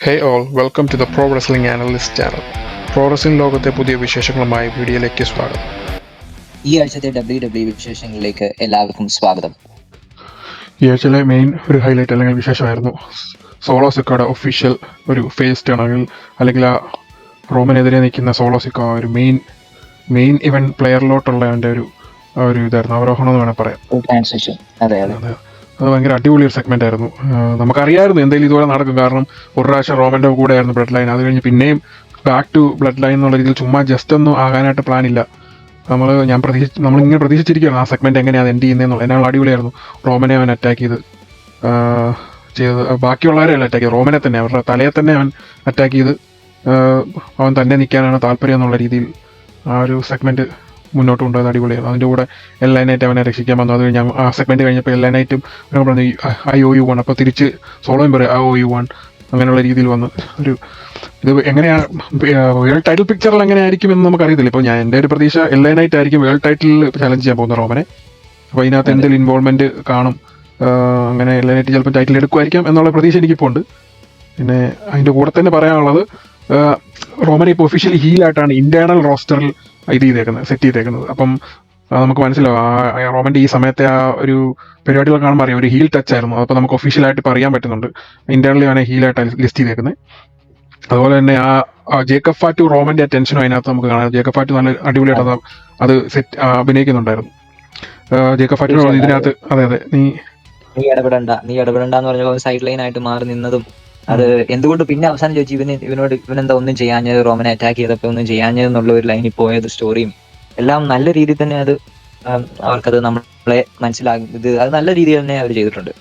Hey all, welcome to the Pro Wrestling Analyst channel. Pro wrestling ലോകത്തെ പുതിയ വിശേഷങ്ങളുമായി വീഡിയോയിലേക്ക് സ്വാഗതം. ഈ ആഴ്ചത്തെ WWE വിശേഷങ്ങളിലേക്ക് എല്ലാവർക്കും സ്വാഗതം. ഈ ആഴ്ചയിലെ മെയിൻ ഒരു ഹൈലൈറ്റ് അല്ലെങ്കിൽ വിശേഷമായിരുന്നു സോളോ സിക്കോയുടെ ഒഫീഷ്യൽ ഒരു ഫേസ് ടേൺ അല്ലെങ്കിൽ ആ റോമനെതിരെ നിൽക്കുന്ന സോളോ സിക്കോ ഒരു മെയിൻ ഇവന്റ് പ്ലെയറിലോട്ടുള്ള അവൻ്റെ ഒരു ഇതായിരുന്നു, അവരോഹണം എന്ന് വേണമെങ്കിൽ പറയാം. ട്രാൻസിഷൻ. അതെ. അത് ഭയങ്കര അടിപൊളി ഒരു സെഗ്മെന്റ് ആയിരുന്നു. നമുക്കറിയായിരുന്നു എന്തെങ്കിലും ഇതുപോലെ നടക്കും, കാരണം ഒരു പ്രാവശ്യം റോമന്റെ കൂടെ ആയിരുന്നു ബ്ലഡ് ലൈൻ, അത് കഴിഞ്ഞ് പിന്നെയും ബാക്ക് ടു ബ്ലഡ് ലൈൻ എന്നുള്ള രീതിയിൽ ചുമ്മാ ജസ്റ്റ് ഒന്നും ആകാനായിട്ട് പ്ലാൻ ഇല്ല. നമ്മളിങ്ങനെ പ്രതീക്ഷിച്ചിരിക്കുകയാണ് ആ സെഗ്മെന്റ് എങ്ങനെയാണ് എൻഡ് ചെയ്യുന്നതെന്നുള്ളത്. എന്നാൽ അടിപൊളിയായിരുന്നു. റോമനെ അവൻ അറ്റാക്ക് ചെയ്തത്, ബാക്കിയുള്ളവരെയല്ല അറ്റാക്ക് ചെയ്ത് റോമനെ തന്നെ, അവരുടെ തലയെ തന്നെ അവൻ അറ്റാക്ക് ചെയ്ത് അവൻ തന്നെ നിൽക്കാനാണ് താല്പര്യം എന്നുള്ള രീതിയിൽ ആ ഒരു സെഗ്മെന്റ് മുന്നോട്ട് കൊണ്ടുപോയത് അടിപൊളിയായിരുന്നു. അതിൻ്റെ കൂടെ എല്ലാ നൈറ്റ് അവനെ രക്ഷിക്കാൻ വന്നു. അത് കഴിഞ്ഞ് ആ സെഗ്മെന്റ് കഴിഞ്ഞപ്പോൾ എല്ലാ നൈറ്റും പറഞ്ഞു IOU1, അപ്പോൾ തിരിച്ച് സോളോയും പറയും IOU1, അങ്ങനെയുള്ള രീതിയിൽ വന്ന് ഇത് എങ്ങനെയാണ് വേൾഡ് ടൈറ്റിൽ പിക്ചറിൽ എങ്ങനെയായിരിക്കും എന്ന് നമുക്കറിയത്തില്ല. ഇപ്പോൾ എൻ്റെ ഒരു പ്രതീക്ഷ എല്ലാ നൈറ്റ് ആയിരിക്കും വേൾഡ് ടൈറ്റിൽ ചലഞ്ച് ചെയ്യാൻ പോകുന്ന റോമനെ. അപ്പോൾ ഇതിനകത്ത് എന്തെങ്കിലും ഇൻവോൾവ്മെന്റ് കാണും, അങ്ങനെ എല്ലാ നൈറ്റ് ചിലപ്പോൾ ടൈറ്റിൽ എടുക്കുമായിരിക്കാം എന്നുള്ള പ്രതീക്ഷ എനിക്കിപ്പോൾ ഉണ്ട്. പിന്നെ അതിൻ്റെ കൂടെ തന്നെ പറയാനുള്ളത്, റോമനെ ഇപ്പോൾ ഒഫീഷ്യലി ഹീലായിട്ടാണ് ഇന്റേണൽ റോസ്റ്ററിൽ സെറ്റ് ചെയ്തേക്കുന്നത്. അപ്പം നമുക്ക് മനസ്സിലാവും റോമന്റെ ഈ സമയത്തെ ആ ഒരു പരിപാടികൾ കാണുമ്പോൾ അറിയാം ഒരു ഹീൽ ടച്ച് ആയിരുന്നു. അപ്പോൾ നമുക്ക് ഒഫീഷ്യലായിട്ട് ഇപ്പോൾ അറിയാൻ പറ്റുന്നുണ്ട് ഇന്റേണലി അവനെ ഹീലായിട്ടാണ് ലിസ്റ്റ് ചെയ്തേക്കുന്നത്. അതുപോലെ തന്നെ ആ ജേക്കബ് ഫാറ്റു റോമന്റെ ടെൻഷനും അതിനകത്ത് നമുക്ക് കാണാം. ജേക്കബ് ഫാറ്റു നല്ല അടിപൊളിയായിട്ട് അത് സെറ്റ് അഭിനയിക്കുന്നുണ്ടായിരുന്നു. ജേക്കബ് ഫാറ്റു ഇതിനകത്ത് അതെ നീ ഇടപെടണ്ടെന്ന് പറഞ്ഞപ്പോൾ സൈഡ് ലൈൻ ആയിട്ട് മാറി നിന്നതും, അത് എന്തുകൊണ്ട് പിന്നെ അവസാനം ചോദിച്ചു ഇവനെന്താ ഒന്നും ചെയ്യാഞ്ഞത്, റോമനെ അറ്റാക്ക് ചെയ്തപ്പോൾ ഒന്നും ചെയ്യാഞ്ഞതെന്നുള്ള ഒരു ലൈനിൽ പോയത് സ്റ്റോറിയും എല്ലാം നല്ല രീതിയിൽ തന്നെ അവർക്കത് നമ്മളെ മനസ്സിലാക്കി അത് നല്ല രീതിയിൽ തന്നെ അവർ ചെയ്തിട്ടുണ്ട്.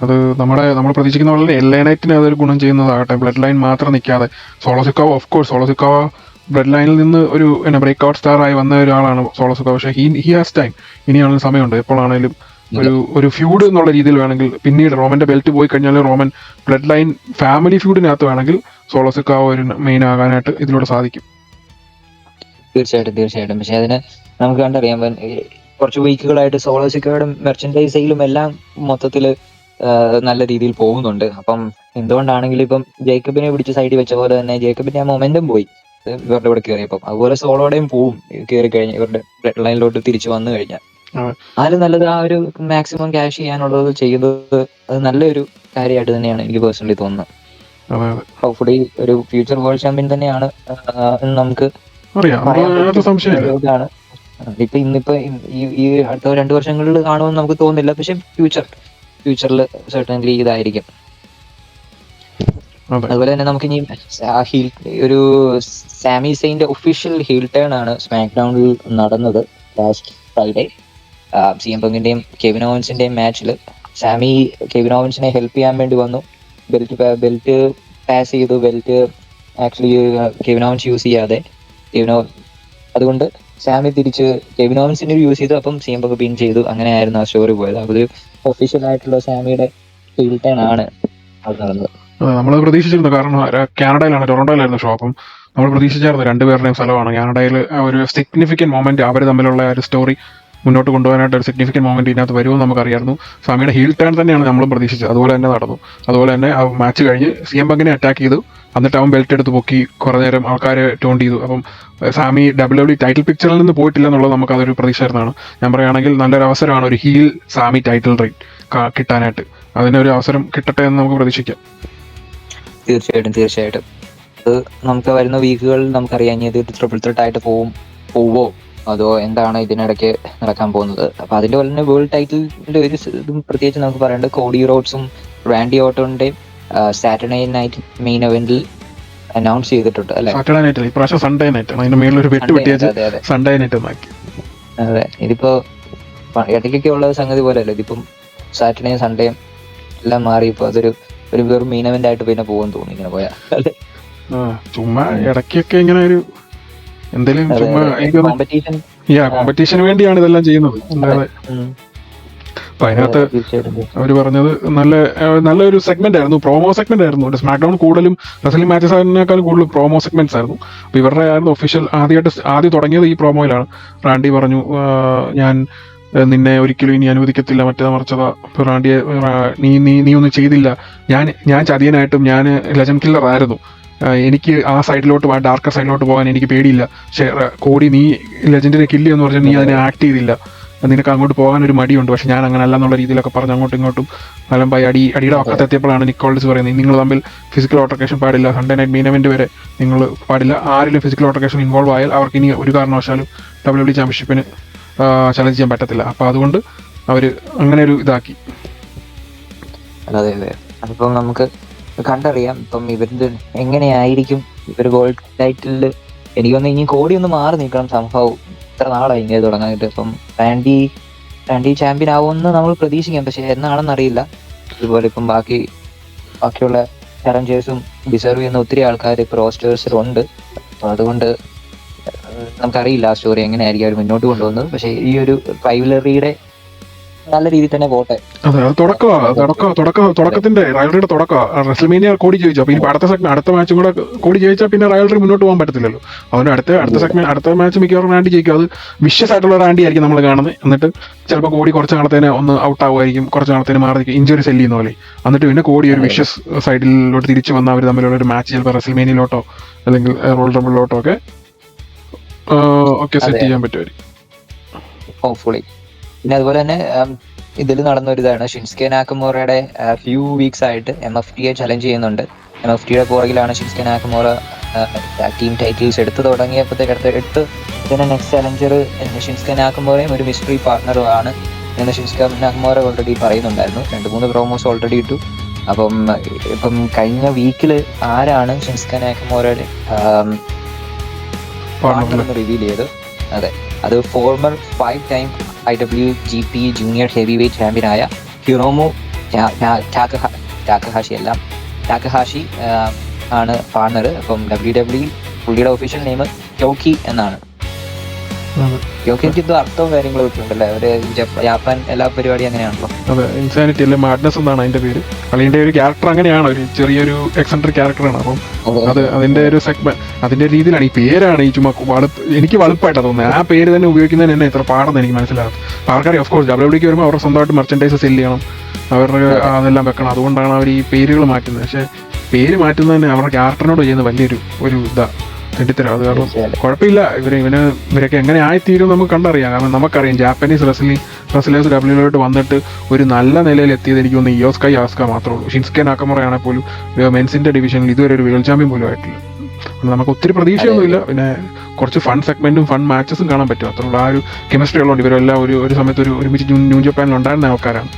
അത് നമ്മൾ പ്രതീക്ഷിക്കുന്ന പോലെ എല്ലാ നൈറ്റിന് അതൊരു ഗുണം ചെയ്യുന്നതാകട്ടെ. ബ്ലഡ് ലൈൻ മാത്രം നിൽക്കാതെ സോളോ സിക്കോ ബ്ലഡ് ലൈനിൽ നിന്ന് ഒരു ബ്രേക്ക് ഔട്ട് സ്റ്റാർ ആയി വന്ന ഒരാളാണ് സോളോ സിക്കോ. പക്ഷേ ഹി ഹാസ് ടൈം, ഇനിയാണെങ്കിലും സമയമുണ്ട്. എപ്പോഴാണെങ്കിലും ഒരു ഫ്യൂഡ് എന്നുള്ള രീതിയിൽ വേണമെങ്കിൽ പിന്നീട് റോമന്റെ ബെൽറ്റ് പോയി കഴിഞ്ഞാൽ റോമൻ ബ്ലഡ് ലൈൻ ഫാമിലി ഫ്യൂഡിനകത്ത് വേണമെങ്കിൽ സോളോ സിക്കോ ഒരു മെയിൻ ആകാനായിട്ട് ഇതിലൂടെ സാധിക്കും. തീർച്ചയായിട്ടും. പക്ഷെ അതിന് നമുക്ക് കണ്ടറിയാം, കുറച്ച് വീക്കുകളായിട്ട് സോളോ സിക്കോയുടെ മെർച്ചൻഡൈസ് സെയിലും എല്ലാം മൊത്തത്തില് നല്ല രീതിയിൽ പോകുന്നുണ്ട്. അപ്പം എന്തുകൊണ്ടാണെങ്കിലും ഇപ്പം ജേക്കബിനെ പിടിച്ച് സൈഡിൽ വെച്ച പോലെ തന്നെ ജേക്കബിന്റെ ആ മൊമെന്റം പോയി ഇവരുടെ കൂടെ കയറിയപ്പം, അതുപോലെ സോളോടെയും പോവും കയറി കഴിഞ്ഞാൽ ഇവരുടെ ബ്ലഡ് ലൈനിലോട്ട് തിരിച്ചു വന്നു കഴിഞ്ഞാൽ. അതിൽ നല്ലത് ആ ഒരു മാക്സിമം ക്യാഷ് ചെയ്യാനുള്ളത് ചെയ്തത് അത് നല്ലൊരു കാര്യമായിട്ട് തന്നെയാണ് എനിക്ക് പേഴ്സണലി തോന്നുന്നത്. ഹോപ്പ്ഫുള്ളി ഒരു ഫ്യൂച്ചർ വേൾഡ് ചാമ്പ്യൻ തന്നെയാണ് നമുക്ക് പറയാൻ. ഇന്നിപ്പോ ഈ അടുത്ത 2 വർഷങ്ങളിൽ കാണുമെന്ന് നമുക്ക് തോന്നുന്നില്ല, പക്ഷെ ഫ്യൂച്ചറിൽ സർട്ടൻലി ഇതായിരിക്കും. അതുപോലെ തന്നെ നമുക്ക് ഇനി ഒരു സാമി സെയിന്റെ ഒഫീഷ്യൽ ഹീൽ ടേൺ ആണ് സ്മാക്ക് ഡൗണിൽ നടന്നത് ലാസ്റ്റ് ഫ്രൈഡേ. CM Punkന്റെയും കെവിൻ ഓവൻസിന്റെയും മാച്ചിൽ സാമി കെവിൻ ഓവൻസിനെ ഹെൽപ്പ് ചെയ്യാൻ വേണ്ടി വന്നു. ബെൽറ്റ് പാസ് ചെയ്തു. Belt actually Kevin Owens use ചെയ്യാതെ അതുകൊണ്ട് സാമി തിരിച്ച് കെവിൻ ഓവൻസിനെ യൂസ് ചെയ്തു. അപ്പം CM Punk പിൻ ചെയ്തു. അങ്ങനെയായിരുന്നു ആ സ്റ്റോറി പോയത്. അത് ഒഫീഷ്യൽ ആയിട്ടുള്ള സാമിയുടെ ഹീൽ ടേൺ ആണ് അത് നടന്നത്. നമ്മൾ പ്രതീക്ഷിച്ചിരുന്നു, കാരണം ടൊറന്റോയിലായിരുന്നു ഷോ. അപ്പം നമ്മൾ പ്രതീക്ഷിച്ചായിരുന്നു രണ്ടുപേരുടെയും സ്ഥലമാണ് കാനഡയിൽ. ഒരു സിഗ്നിഫിക്കന്റ് മൊമെന്റ് അവർ തമ്മിലുള്ള ഒരു സ്റ്റോറി മുന്നോട്ട് കൊണ്ടുപോകാനായിട്ട് ഒരു സിഗ്നിഫിക്കന്റ് മൊമെന്റ് ഇതിനകത്ത് വരുമെന്ന് നമുക്കറിയായിരുന്നു. സാമിയുടെ ഹീൽ ടേൺ തന്നെയാണ് നമ്മളും പ്രതീക്ഷിച്ചത്. അതുപോലെ തന്നെ നടന്നു. അതുപോലെ തന്നെ ആ മാച്ച് കഴിഞ്ഞ് CM Punkനെ അറ്റാക്ക് ചെയ്തു. എന്നിട്ട് അവൻ ബെൽറ്റ് എടുത്ത് പൊക്കി കുറേ നേരം ആൾക്കാരെ ടോണ്ട് ചെയ്തു. അപ്പം സാമി WWE ടൈറ്റിൽ പിക്ചറിൽ നിന്ന് പോയിട്ടില്ല എന്നുള്ളത് നമുക്ക് അതൊരു പ്രതീക്ഷയായിരുന്നതാണ്. ഞാൻ പറയുകയാണെങ്കിൽ നല്ലൊരു അവസരമാണ് ഒരു ഹീൽ സാമി ടൈറ്റിൽ റെയിൻ കിട്ടാനായിട്ട്. അതിനൊരു അവസരം കിട്ടട്ടെ എന്ന് നമുക്ക് പ്രതീക്ഷിക്കാം. തീർച്ചയായിട്ടും അത് നമുക്ക് വരുന്ന വീക്കുകളിൽ നമുക്കറിയാം ഇത് ട്രിപ്പിൾ ത്രെട്ട് ആയിട്ട് പോവോ അതോ എന്താണ് ഇതിനിടയ്ക്ക് നടക്കാൻ പോകുന്നത്. അപ്പൊ അതിന്റെ പോലെ തന്നെ വേൾഡ് ടൈറ്റിലിന്റെ ഒരു ഇതും പ്രത്യേകിച്ച് നമുക്ക് പറയേണ്ടത് കോഡി റോഡ്സും റാൻഡി ഓർട്ടണിന്റെയും സാറ്റർഡേ നൈറ്റ് മെയിൻ ഇവന്റിൽ അനൗൺസ് ചെയ്തിട്ടുണ്ട് അല്ലെ. അതെ, ഇതിപ്പോ ഇടയ്ക്കൊക്കെ ഉള്ള സംഗതി പോലെ അല്ലേ, ഇതിപ്പം സാറ്റർഡേയും സൺഡേയും എല്ലാം മാറി ഇപ്പൊ അതൊരു വെറും മെയിൻ ഇവന്റ് ആയിട്ട് പിന്നെ പോകുമെന്ന് തോന്നി ഇങ്ങനെ പോയാ. ചുമ്മാ ഇടയ്ക്കൊക്കെ ഇങ്ങനെ ഒരു എന്തെങ്കിലും കോമ്പറ്റീഷന് വേണ്ടിയാണ് ഇതെല്ലാം ചെയ്യുന്നത്. അപ്പൊ അതിനകത്ത് അവർ പറഞ്ഞത് നല്ലൊരു സെഗ്മെന്റ് ആയിരുന്നു, പ്രോമോ സെഗ്മെന്റ് ആയിരുന്നു. സ്മാക്ക് ഡൗൺ കൂടുതലും റെസ്ലിംഗ് മാച്ചസിനേക്കാളും കൂടുതൽ പ്രോമോ സെഗ്മെന്റ്സ് ആയിരുന്നു. അപ്പൊ ഇവരുടെ ആയിരുന്നു ഒഫീഷ്യൽ ആദ്യം തുടങ്ങിയത് ഈ പ്രോമോയിലാണ്. റാൻഡി പറഞ്ഞു, ഞാൻ നിന്നെ ഒരിക്കലും ഇനി അനുവദിക്കത്തില്ല, മറ്റേതാ മറിച്ചതാ, റാണ്ടിയെ നീ നീ നീ ഒന്നും ചെയ്തില്ല, ഞാൻ ചതിയനായിട്ടും ഞാൻ ലെജൻഡ് കില്ലർ ആയിരുന്നു, എനിക്ക് ആ സൈഡിലോട്ട് ഡാർക്കർ സൈഡിലോട്ട് പോകാൻ എനിക്ക് പേടിയില്ല, പക്ഷേ കോടി നീ ലെജൻഡിനെ കില്ല് എന്ന് പറഞ്ഞാൽ നീ അതിനെ ആക്ട് ചെയ്തില്ല, നിനക്ക് അങ്ങോട്ട് പോകാൻ ഒരു മടിയുണ്ട്, പക്ഷെ ഞാൻ അങ്ങനെ അല്ല എന്നുള്ള രീതിയിലൊക്കെ പറഞ്ഞ് അങ്ങോട്ടും ഇങ്ങോട്ടും അലമ്പായി അടിയുടെ വക്കത്തെത്തിയപ്പോഴാണ് നിക്കോൾസ് പറയുന്നത്, നിങ്ങൾ തമ്മിൽ ഫിസിക്കൽ ഓൾട്ടർക്കേഷൻ പാടില്ല, സൺഡേ നൈറ്റ് മെയിൻ ഇവന്റ് വരെ നിങ്ങൾ പാടില്ല, ആരിലും ഫിസിക്കൽ ഓൾട്ടർക്കേഷൻ ഇൻവോൾവ് ആയാൽ അവർക്ക് ഇനി ഒരു കാരണവശാലും WWE ചാമ്പ്യൻഷിപ്പിന് ചലഞ്ച് ചെയ്യാൻ പറ്റത്തില്ല. അപ്പോൾ അതുകൊണ്ട് അവർ അങ്ങനെ ഒരു ഇതാക്കി. അതെ അതെ, അതിപ്പം നമുക്ക് കണ്ടറിയാം ഇപ്പം ഇവരുടെ എങ്ങനെയായിരിക്കും ഇവർ ഗോൾഡ് ടൈറ്റിലില്. എനിക്കൊന്ന് ഇനി കോടി ഒന്ന് മാറി നിൽക്കണം സംഭവം, ഇത്ര നാളായി ഇങ്ങനെ തുടങ്ങാനായിട്ട്. ഇപ്പം റാൻഡി ചാമ്പ്യൻ ആവുമെന്ന് നമ്മൾ പ്രതീക്ഷിക്കാം, പക്ഷെ എന്നാണെന്നറിയില്ല. ഇതുപോലെ ഇപ്പം ബാക്കിയുള്ള ചലഞ്ചേഴ്സും ഡിസർവ് ചെയ്യുന്ന ഒത്തിരി ആൾക്കാർ ഇപ്പോൾ റോസ്റ്റേഴ്സിലുണ്ട്. അപ്പം അതുകൊണ്ട് നമുക്കറിയില്ല ആ സ്റ്റോറി എങ്ങനെയായിരിക്കും അവർ മുന്നോട്ട് കൊണ്ടുപോകുന്നത്. പക്ഷെ ഈ ഒരു റൈവലറിയുടെ നല്ല രീതിയിൽ തന്നെ പോട്ടെ. അതെ, അത് തുടക്കത്തിന്റെ റയൽറിയുടെ തുടക്കമാണ്. റെസ്ൽമേനിയ കോടി ജയിച്ചു. അപ്പൊ ഇനി അടുത്ത മാച്ചും കൂടെ കോടി ജയിച്ചാൽ പിന്നെ റയൽറി മുന്നോട്ട് പോകാൻ പറ്റത്തില്ലല്ലോ. അതുകൊണ്ട് അടുത്ത മാച്ച് മിക്കവാറും റാൻഡി ജയിക്കും. അത് വിഷ്യസ് ആയിട്ടുള്ള റാൻഡി ആയിരിക്കും നമ്മൾ കാണുന്നത്. എന്നിട്ട് ചിലപ്പോൾ കോടി കുറച്ച് നാളത്തേനെ ഒന്ന് ഔട്ട് ആവുമായിരിക്കും, കുറച്ച് നാളത്തേന് മാറി ഇഞ്ചുറി സെല്ല് ചെയ്യുന്ന പോലെ. എന്നിട്ട് പിന്നെ കോടി ഒരു വിഷ്യസ് സൈഡിലോട്ട് തിരിച്ചു വന്ന അവർ തമ്മിലുള്ള ഒരു മാച്ച് ചിലപ്പോൾ റെസ്ൽമേനിയയിലോട്ടോ അല്ലെങ്കിൽ റോയൽ റംബിളിലോട്ടോ ഒക്കെ സെറ്റ് ചെയ്യാൻ പറ്റുമായിരിക്കും ഹോപ്പ്ഫുള്ളി. പിന്നെ അതുപോലെ തന്നെ ഇതിൽ നടന്ന ഒരു ഇതാണ്, ഷിൻസ്കെ നാക്കമോറയുടെ ഫ്യൂ വീക്സ് ആയിട്ട് MFTയെ ചലഞ്ച് ചെയ്യുന്നുണ്ട്. MFTയുടെ പുറകിലാണ് ഷിൻസ്കെ നാക്കമോറ ടീം ടൈറ്റിൽസ് എടുത്തു തുടങ്ങിയപ്പോഴത്തേക്ക് ഇതിന്റെ നെക്സ്റ്റ് ചലഞ്ചർ ഷിൻസ്കെ നാക്കമോറയും ഒരു മിസ്റ്ററി പാർട്ണറും ആണ് എന്ന് ഷിൻസ്കെ നാക്കമോറ ഓൾറെഡി പറയുന്നുണ്ടായിരുന്നു. 2-3 പ്രോമോസ് ഓൾറെഡി ഇട്ടു. ഇപ്പം കഴിഞ്ഞ വീക്കിൽ ആരാണ് ഷിൻസ്കെ നാക്കമോറയുടെ പാർട്ണർ എന്ന് റിവീൽ ചെയ്ത്. അതെ, അത് former 5 time IWGP junior heavy weight ചാമ്പ്യനായ ഹിറോമു ടാക്കഹാഷി ആണ് പാർട്ണർ. അപ്പം WWE പുള്ളിയുടെ ഒഫീഷ്യൽ നെയിം ക്യോക്കി എന്നാണ്. ക്യോക്കിക്ക് എന്തോ അർത്ഥവും കാര്യങ്ങളും ഒക്കെ ഉണ്ടല്ലേ, അവര് ജപ്പാൻ എല്ലാ പരിപാടിയും അങ്ങനെയാണല്ലോ. അതെ, ഇൻസാനിറ്റി അല്ലെ മാഡ്നസ് എന്നാണ് അതിന്റെ പേര്. കളിയുടെ ഒരു ക്യാരക്ടർ അങ്ങനെയാണ്, ഒരു ചെറിയൊരു എക്സെൻട്രിക് ക്യാരക്ടറാണ്. അപ്പം അത് അതിന്റെ ഒരു സെഗ്മെന്റ് അതിന്റെ രീതിയിലാണ്. ഈ പേരാണ് ഈ ചുമ്മാ എനിക്ക് വളുപ്പായിട്ടാണ് തോന്നുന്നത്. ആ പേര് തന്നെ ഉപയോഗിക്കുന്നതിന് തന്നെ ഇത്ര പാടെന്ന് എനിക്ക് മനസ്സിലാകും. ആൾക്കാർ ഓഫ് കോഴ്സ് WWEക്ക് വരുമ്പോൾ അവരുടെ സ്വന്തമായിട്ട് മെർച്ചൻഡൈസ് സെല്ല് ചെയ്യണം, അവരുടെ അതെല്ലാം വെക്കണം. അതുകൊണ്ടാണ് അവർ ഈ പേരുകൾ മാറ്റുന്നത്. പക്ഷെ പേര് മാറ്റുന്നതന്നെ അവരുടെ ക്യാരക്ടറിനോട് ചെയ്യുന്ന വലിയൊരു ഇതാ തെണ്ടിത്തരം. അത് കാരണം കുഴപ്പമില്ല. ഇവരൊക്കെ എങ്ങനെ ആയിത്തീരും നമുക്ക് കണ്ടറിയാം. കാരണം നമുക്കറിയാം ജാപ്പനീസ് റെസ്ലേഴ്സ് WWEയിലോട്ട് വന്നിട്ട് ഒരു നല്ല നിലയിൽ എത്തിയത് എനിക്ക് തോന്നുന്നു ഇയോ സ്കൈ ആസ്ക മാത്രമേ ഉള്ളൂ. ഷിൻസ്കെ നാക്കമോറയാണെങ്കിൽ പോലും മെൻസിന്റെ ഡിവിഷനിൽ ഇതുവരെ ഒരു വേൾഡ് ചാമ്പ്യൻ പോലും ആയിട്ടില്ല. നമുക്ക് ഒത്തിരി പ്രതീക്ഷയൊന്നുമില്ല. പിന്നെ കുറച്ച് ഫൺ സെഗ്മെന്റും ഫൺ മാച്ചസും കാണാൻ പറ്റും. അത്രയുള്ള ആ ഒരു കെമിസ്ട്രി ഉള്ളതുകൊണ്ട് ഇവരെല്ലാം ഒരു സമയത്ത് ഒരുമിച്ച് ന്യൂ ജപ്പാനിൽ ഉണ്ടായിരുന്ന ആൾക്കാരാണ്.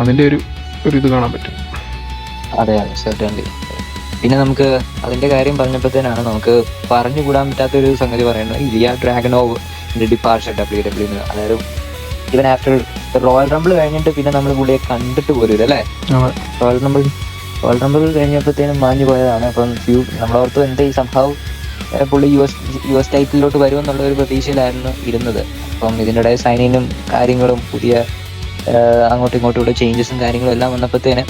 അതിന്റെ ഒരു ഇത് കാണാൻ പറ്റും. അതെ അതെ, സെർട്ടൻലി. പിന്നെ നമുക്ക് അതിന്റെ കാര്യം പറഞ്ഞപ്പോഴത്തേനാണ് നമുക്ക് പറഞ്ഞുകൂടാൻ പറ്റാത്തൊരു സംഗതി പറയുന്നത്, ഇലിയ ഡ്രാഗനോവ് ഡിപ്പാർച്ചർ WWE. അതായത് ഇവൻ ആഫ്റ്റർ റോയൽ റംബിൾ കഴിഞ്ഞിട്ട് പിന്നെ നമ്മൾ പുള്ളിയെ കണ്ടിട്ട് പോലും അല്ലേ. റോയൽ റംബിൾ കഴിഞ്ഞപ്പോഴത്തേനും മാഞ്ഞു പോയതാണ്. അപ്പം നമ്മളോർത്ത് എന്താ ഈ സംഭവം പുള്ളി US ടൈറ്റിലോട്ട് വരുമെന്നുള്ള ഒരു പ്രതീക്ഷയിലായിരുന്നു ഇരുന്നത്. അപ്പം ഇതിൻ്റെ ഇടയിൽ സൈനിനും കാര്യങ്ങളും പുതിയ അങ്ങോട്ടും ഇങ്ങോട്ടും ചേഞ്ചസും കാര്യങ്ങളും എല്ലാം വന്നപ്പോഴത്തേന്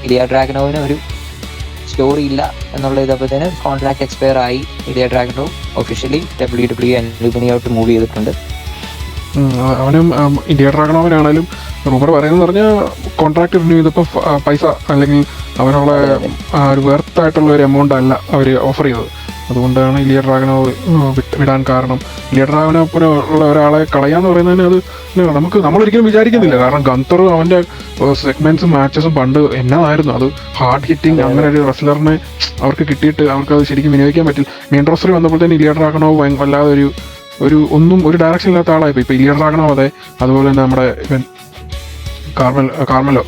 ഇലിയ ഡ്രാഗനോവിന് ഒരു സ്റ്റോറി ഇല്ല എന്നുള്ള ഇതപ്പോഴത്തേന് കോൺട്രാക്ട് എക്സ്പയർ ആയി. ഇലിയ ഡ്രാഗനോവ് ഒഫീഷ്യലി WWE അനുകൂലിയോട്ട് മൂവ് ചെയ്തിട്ടുണ്ട്. അവനും ഇന്ത്യ ഡ്രാഗനോവിനാണേലും റൂമർ പറയുന്നത് പറഞ്ഞാൽ കോൺട്രാക്ട് റിന്യൂ ചെയ്തപ്പോൾ പൈസ അല്ലെങ്കിൽ അവനുള്ള ഒരു വെർത്തായിട്ടുള്ള ഒരു എമൗണ്ട് അല്ല അവർ ഓഫർ ചെയ്തത്. അതുകൊണ്ടാണ് ഇലിയ ഡ്രാഗനോവ് വിടാൻ കാരണം. ഇലിയ ഡ്രാഗനോവിനെ ഉള്ള ഒരാളെ കളയാന്ന് പറയുന്നതിന് അത് നമ്മളൊരിക്കലും വിചാരിക്കുന്നില്ല. കാരണം ഗന്തറും അവന്റെ സെഗ്മെന്റ്സും മാച്ചസും പണ്ട് എന്നതായിരുന്നു. അത് ഹാർഡ് ഹിറ്റിംഗ് അങ്ങനെ ഒരു റെസ്ലറിനെ അവർക്ക് കിട്ടിയിട്ട് അവർക്ക് അത് ശരിക്കും വിനിയോഗിക്കാൻ പറ്റില്ല. മെയിൻ റോസ്റ്ററിൽ വന്നപ്പോഴത്തേന് ഇലിയ ഡ്രാഗനോവ് വല്ലാതെ ഒരു ഡയറക്ഷൻ ഇല്ലാത്ത ആളായിപ്പോ. ഇപ്പൊ ഇലിയ ഡ്രാഗനോവ് അതെ, അതുപോലെ തന്നെ നമ്മുടെ കാർമലോ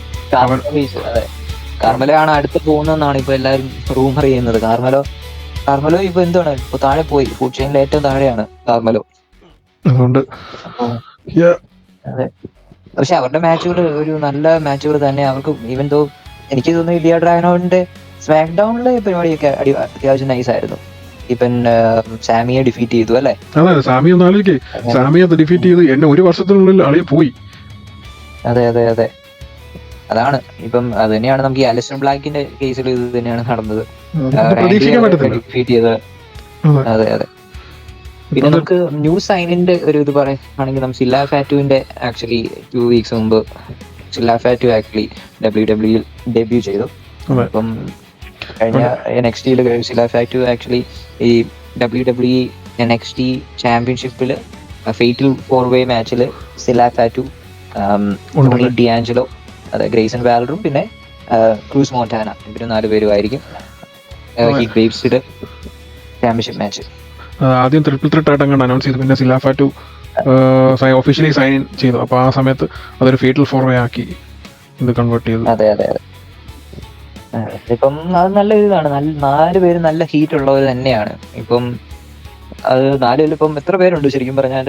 ആണ് അടുത്ത് പോകുന്നതെന്നാണ് ഇപ്പൊ എല്ലാവരും റൂമർ ചെയ്യുന്നത്. കാർമലോ ഇപ്പൊ എന്താണ്, ഇപ്പൊ താഴെ പോയി, ഫുഡ് ചെയിനിൽ ഏറ്റവും താഴെയാണ് കാർമലോ. അതുകൊണ്ട് അതെ, പക്ഷെ അവരുടെ മാച്ചുകൾ ഒരു നല്ല മാച്ചുകൾ തന്നെ. അവർക്ക് ഈവൻ ദോ എനിക്ക് തോന്നുന്നു ഇലിയ ഡ്രാഗനോവിന്റെ സ്മാക്ക് ഡൗണിലെ പരിപാടിയൊക്കെ അത്യാവശ്യം നൈസ് ആയിരുന്നു. ഇപ്പം സാമിയെ ഡിഫീറ്റ് ചെയ്തു അല്ലേ. അതെ, സാമിയെ ഡിഫീറ്റ് ചെയ്ത് എന്നെ ഒരു വർഷത്തിനുള്ളിൽ അളിയെ പോയി. അതെ അതെ അതെ, അതാണ് ഇപ്പം അത് തന്നെയാണ് നമുക്ക് ഈ അലിസ്റ്റർ ബ്ലാക്കിന്റെ കേസിൽ ഇത് തന്നെയാണ് നടന്നത്. ഡിഫീറ്റ് ചെയ്തത്. അതെ അതെ, പിന്നെ നമുക്ക് ന്യൂ സൈനിന്റെ ഒരു ഇത് പറയുകയാണെങ്കിൽ നമുക്ക് സില്ല ഫാറ്റുവിന്റെ ആക്ച്വലി 2 weeks മുമ്പ് സില്ല ഫാറ്റു ആക്ച്വലി WWE ഡെബ്യൂ ചെയ്തു. അപ്പം കഴിഞ്ഞ NXT സില്ല ഫാറ്റു ആക്ച്വലി ഈ WWE NXT ചാമ്പ്യൻഷിപ്പിൽ ഫേറ്റൽ 4-way മാച്ചിൽ സില്ല ഫാറ്റു, ഡിയാഞ്ചലോ, അതെ ഗ്രേസൺ വാലറും പിന്നെ ക്രൂസ് മോണ്ടാന ഇവര് 4 പേരുമായിരിക്കും ഹീറ്റ് വേവ്സിന്റെ ചാമ്പ്യൻഷിപ്പ് മാച്ച്. ആദ്യം ട്രിപ്പിൾ ത്രെറ്റ് ആയിട്ട് അങ്ങോട്ട് അനൗൺസ് ചെയ്തു, പിന്നെ സില്ല ഫാറ്റു ഒഫീഷ്യലി സൈൻ ചെയ്തു. അപ്പോൾ ആ സമയത്ത് അതൊരു ഫേറ്റൽ 4-way ആക്കി ഇത് കൺവേർട്ട് ചെയ്തു. അതെ അതെ അതെ. ഇപ്പം അത് നല്ല ഇതാണ്, 4 പേര് നല്ല ഹീറ്റ് ഉള്ളവർ തന്നെയാണ്. ഇപ്പം അത് 4 പേര് ഇപ്പം എത്ര പേരുണ്ട് ശരിക്കും പറഞ്ഞാൽ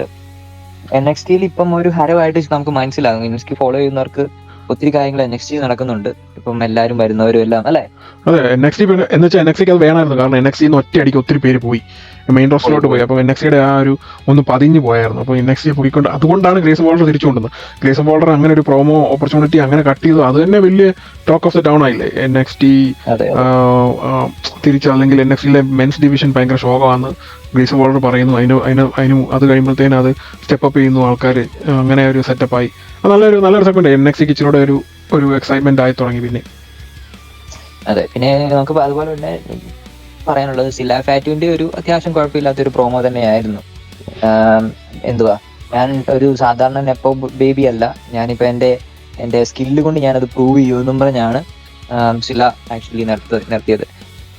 NXT ഇപ്പം ഒരു ഹരമായിട്ട് നമുക്ക് മനസ്സിലാകും. NXT ഫോളോ ചെയ്യുന്നവർക്ക് ഒത്തിരി കാര്യങ്ങൾ NXT നടക്കുന്നുണ്ട്. ഇപ്പം എല്ലാവരും വരുന്നവരും എല്ലാം അല്ലെ. അതെ, NXT എന്ന് വെച്ചാൽ NXT അത് വേണമായിരുന്നു. കാരണം NXT ഒറ്റയടിക്ക് ഒത്തിരി പേര് പോയി, മെയിൻ റോസ്റ്ററിലോട്ട് പോയി. അപ്പോൾ NXT ആ ഒരു ഒന്ന് പതിഞ്ഞു പോയായിരുന്നു. അപ്പോൾ NXT പോയിക്കൊണ്ട് അതുകൊണ്ടാണ് ഗ്രേസൺ വാൾട്ടർ തിരിച്ചു കൊണ്ടുവന്നത്. ഗ്രേസൺ വാൾട്ടർ അങ്ങനെ ഒരു പ്രൊമോ ഓപ്പർച്യൂണിറ്റി അങ്ങനെ കട്ട് ചെയ്തു, അത് തന്നെ വലിയ ടോക്ക് ഓഫ് ദ ടൗൺ ആയില്ലേ. NXT തിരിച്ച്, അല്ലെങ്കിൽ NXTയിലെ മെൻസ് ഡിവിഷൻ ഭയങ്കര ശോകമാണെന്ന് ഗ്രേസൺ വാൾട്ടർ പറയുന്നു. അതിന് അത് കഴിയുമ്പോഴത്തേനും അത് സ്റ്റെപ്പ് ചെയ്യുന്നു ആൾക്കാർ. അങ്ങനെ ഒരു സെറ്റപ്പായി. അത് നല്ലൊരു സെഗ്മെന്റ്. NXT ഇച്ചിലൂടെ ഒരു എക്സൈറ്റ്മെന്റ് ആയി തുടങ്ങി. പിന്നെ അതെ, പിന്നെ നമുക്ക് അതുപോലെ തന്നെ പറയാനുള്ളത് സില്ല ഫാറ്റുവിന്റെ ഒരു അത്യാവശ്യം കുഴപ്പമില്ലാത്തൊരു പ്രോമോ തന്നെയായിരുന്നു. എന്തുവാ, ഞാൻ ഒരു സാധാരണ നെപ്പോ ബേബി അല്ല, ഞാനിപ്പോ എന്റെ സ്കില്ല് കൊണ്ട് ഞാനത് പ്രൂവ് ചെയ്യുമെന്നും പറഞ്ഞാണ് സില്ല ആക്ച്വലി നിർത്തിയത്.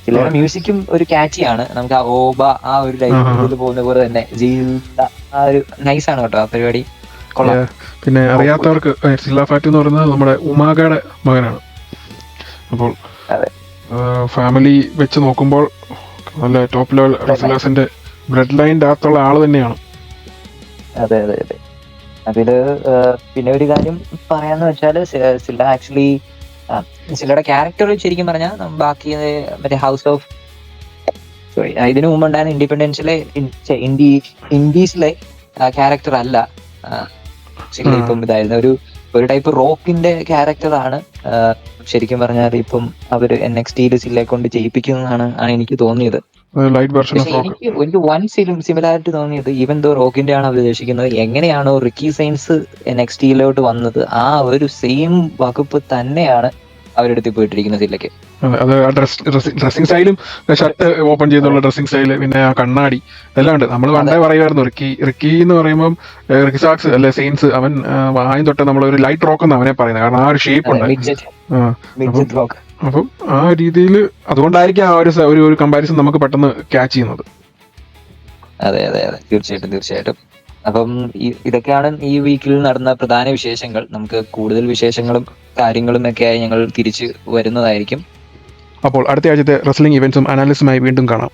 സില്ലയുടെ മ്യൂസിക്കും ഒരു ക്യാച്ചിയാണ്. നമുക്ക് ആ ഓബ ആ ഒരു ലൈഫിൽ പോകുന്ന പോലെ തന്നെ ആ ഒരു നൈസാണ് കേട്ടോ ആ പരിപാടി. പിന്നെ അറിയാത്തവർക്ക് സില്ല ഫാറ്റു എന്ന് പറയുന്നത് നമ്മുടെ ഉമാഗയുടെ മകനാണ്. അപ്പോൾ ഫാമിലി വെച്ച് നോക്കുമ്പോൾ നല്ല ടോപ്പ് ലെവൽ റെസ്ലേഴ്സിന്റെ ബ്ലഡ് ലൈൻ്റെ അകത്തുള്ള ആള് തന്നെയാണ്. അതെ അതെ അതെ. അതില് പിന്നെ ഒരു കാര്യം പറയാന്ന് വെച്ചാല് സില്ല ആക്ച്വലി സില്ലയുടെ ക്യാരക്ടർ ശരിക്കും പറഞ്ഞാൽ ബാക്കി മറ്റേ ഹൗസ് ഓഫ് ഇതിനു മുമ്പ് ഉണ്ടായിരുന്ന ഇൻഡിപെൻഡൻസിലെ ഇൻഡീസിലെ ക്യാരക്ടർ അല്ല സില്ല. ഇപ്പം ഇതായിരുന്നു ഒരു ടൈപ്പ് റോക്കിന്റെ ക്യാരക്ടറാണ് ശരിക്കും പറഞ്ഞാൽ ഇപ്പം അവര് NXTയിൽ സില്ലയെ കൊണ്ട് ചെയ്യിപ്പിക്കുന്നതാണ് എനിക്ക് തോന്നിയത്. എനിക്ക് വൺ സിമിലാരിറ്റി തോന്നിയത്, ഈവൻ ദോ റോക്കിന്റെ ആണ് അവർ ഉദ്ദേശിക്കുന്നത്, എങ്ങനെയാണോ റിക്കി സൈൻസ് NXTയിലോട്ട് വന്നത് ആ ഒരു സെയിം വകുപ്പ് തന്നെയാണ് അവരെടുത്ത് പോയിട്ടിരിക്കുന്നത് സില്ലയ്ക്ക്. അത് ഡ്രസ്സിംഗ് സ്റ്റൈലും ഷർട്ട് ഓപ്പൺ ചെയ്തുള്ള ഡ്രസ്സിംഗ് സ്റ്റൈല്, പിന്നെ ആ കണ്ണാടി എല്ലാം ഉണ്ട്. നമ്മൾ പണ്ടേ പറയുമായിരുന്നു റിക്കി എന്ന് പറയുമ്പോൾ റിക്കി സാക്സ് അല്ലെ സെയിൻസ്, അവൻ ആദ്യം തൊട്ട് നമ്മൾ ഒരു ലൈറ്റ് റോക്ക് എന്ന് അവനെ പറയുന്നത്. കാരണം ആ ഒരു ഷേപ്പ് ഉണ്ട്. അപ്പം ആ രീതിയിൽ അതുകൊണ്ടായിരിക്കും ആ ഒരു കമ്പാരിസൺ നമുക്ക് പെട്ടെന്ന് ക്യാച്ച് ചെയ്യുന്നത്. അതെ അതെ അതെ, തീർച്ചയായിട്ടും. അപ്പം ഇതൊക്കെയാണ് ഈ വീക്കിൽ നടന്ന പ്രധാന വിശേഷങ്ങൾ. നമുക്ക് കൂടുതൽ വിശേഷങ്ങളും കാര്യങ്ങളും ഒക്കെയായി ഞങ്ങൾ തിരിച്ചു വരുന്നതായിരിക്കും. അപ്പോൾ അടുത്ത ആഴ്ചത്തെ റെസ്ലിംഗ് ഇവന്റ്സും അനാലിസിസുമായി വീണ്ടും കാണാം.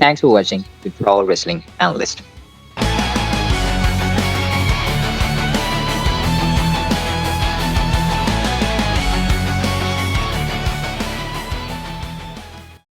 Thanks for watching with flower wrestling analyst.